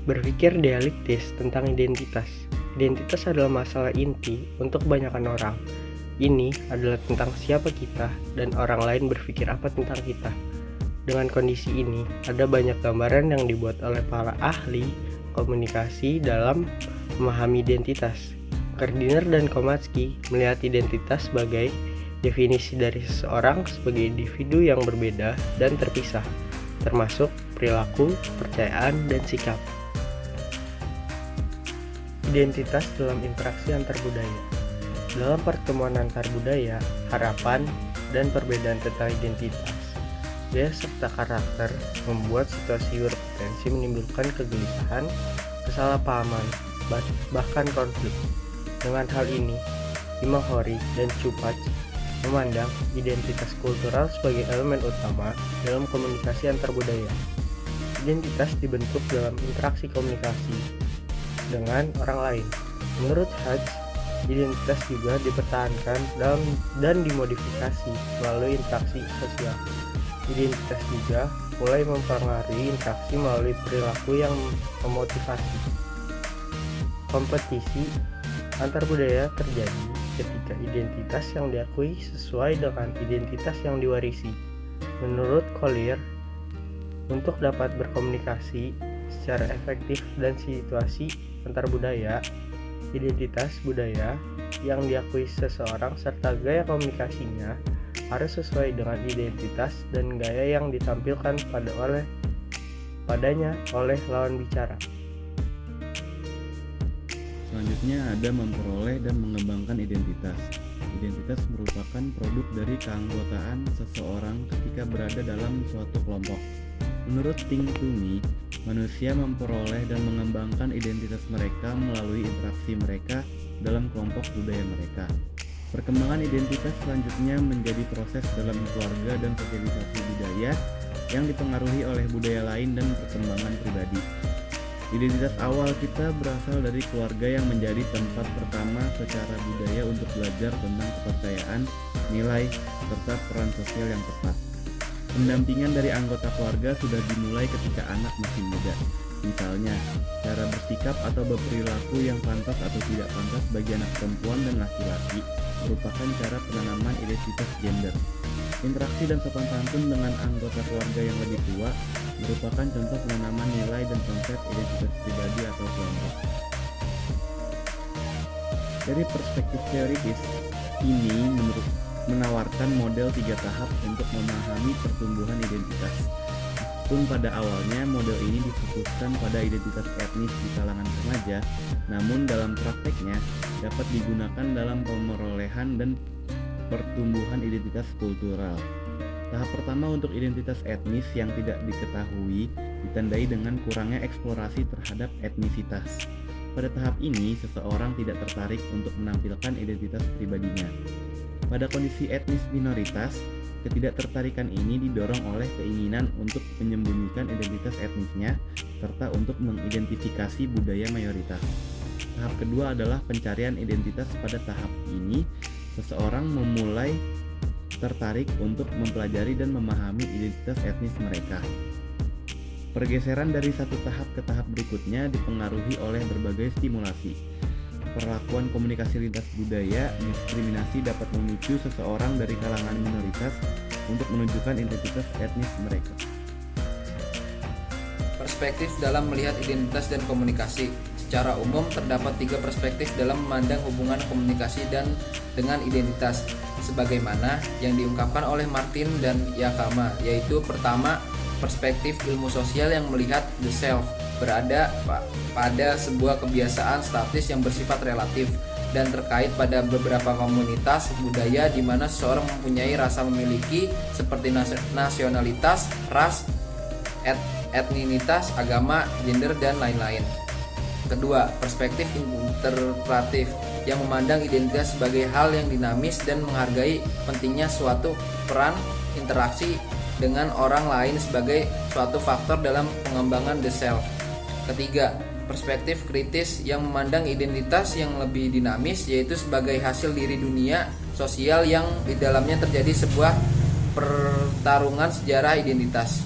Berpikir dialektis tentang identitas. Identitas adalah masalah inti untuk kebanyakan orang. Ini adalah tentang siapa kita dan orang lain berpikir apa tentang kita. Dengan kondisi ini, ada banyak gambaran yang dibuat oleh para ahli komunikasi dalam memahami identitas. Gardiner dan Komatsky melihat identitas sebagai definisi dari seseorang sebagai individu yang berbeda dan terpisah, termasuk perilaku, kepercayaan, dan sikap. Identitas dalam interaksi antar budaya. Dalam pertemuan antar budaya, harapan dan perbedaan tentang identitas, gaya serta karakter membuat situasi berpotensi menimbulkan kegelisahan, kesalahpahaman, bahkan konflik. Dengan hal ini, Imahori dan Chupac memandang identitas kultural sebagai elemen utama dalam komunikasi antar budaya. Identitas dibentuk dalam interaksi komunikasi dengan orang lain. Menurut Hatch, identitas juga dipertahankan dan dimodifikasi melalui interaksi sosial. Identitas juga mulai mempengaruhi interaksi melalui perilaku yang memotivasi. Kompetisi antar budaya terjadi ketika identitas yang diakui sesuai dengan identitas yang diwarisi. Menurut Collier, untuk dapat berkomunikasi secara efektif dan situasi antar budaya, identitas budaya yang diakui seseorang serta gaya komunikasinya harus sesuai dengan identitas dan gaya yang ditampilkan padanya oleh lawan bicara. Selanjutnya ada memperoleh dan mengembangkan identitas. Identitas merupakan produk dari keanggotaan seseorang ketika berada dalam suatu kelompok. Menurut Ting Tumi, manusia memperoleh dan mengembangkan identitas mereka melalui interaksi mereka dalam kelompok budaya mereka. Perkembangan identitas selanjutnya menjadi proses dalam keluarga dan sosialisasi budaya yang dipengaruhi oleh budaya lain dan perkembangan pribadi. Identitas awal kita berasal dari keluarga yang menjadi tempat pertama secara budaya untuk belajar tentang kepercayaan, nilai, serta peran sosial yang tepat. Pendampingan dari anggota keluarga sudah dimulai ketika anak masih muda. Misalnya, cara bersikap atau berperilaku yang pantas atau tidak pantas bagi anak perempuan dan laki-laki merupakan cara penanaman identitas gender. Interaksi dan sopan santun dengan anggota keluarga yang lebih tua merupakan contoh penanaman nilai dan konsep identitas pribadi atau kelompok. Dari perspektif teoritis, ini menawarkan model 3 tahap untuk memahami pertumbuhan identitas. Meskipun pada awalnya model ini difokuskan pada identitas etnis di kalangan remaja, namun dalam prakteknya dapat digunakan dalam pemerolehan dan pertumbuhan identitas kultural. Tahap pertama untuk identitas etnis yang tidak diketahui ditandai dengan kurangnya eksplorasi terhadap etnisitas. Pada tahap ini, seseorang tidak tertarik untuk menampilkan identitas pribadinya. Pada kondisi etnis minoritas, ketidaktertarikan ini didorong oleh keinginan untuk menyembunyikan identitas etnisnya serta untuk mengidentifikasi budaya mayoritas. Tahap kedua adalah pencarian identitas. Pada tahap ini, seseorang memulai tertarik untuk mempelajari dan memahami identitas etnis mereka. Pergeseran dari satu tahap ke tahap berikutnya dipengaruhi oleh berbagai stimulasi. Perlakuan komunikasi lintas budaya, diskriminasi dapat memicu seseorang dari kalangan minoritas untuk menunjukkan identitas etnis mereka. Perspektif dalam melihat identitas dan komunikasi. Secara umum terdapat 3 perspektif dalam memandang hubungan komunikasi dan dengan identitas, sebagaimana yang diungkapkan oleh Martin dan Yakama, yaitu pertama, perspektif ilmu sosial yang melihat the self berada pada sebuah kebiasaan statis yang bersifat relatif dan terkait pada beberapa komunitas budaya di mana seseorang mempunyai rasa memiliki seperti nasionalitas, ras, etninitas, agama, gender, dan lain-lain. Kedua, perspektif interpretif yang memandang identitas sebagai hal yang dinamis dan menghargai pentingnya suatu peran interaksi dengan orang lain sebagai suatu faktor dalam pengembangan the self. Ketiga, perspektif kritis yang memandang identitas yang lebih dinamis, yaitu sebagai hasil diri dunia sosial yang di dalamnya terjadi sebuah pertarungan sejarah identitas.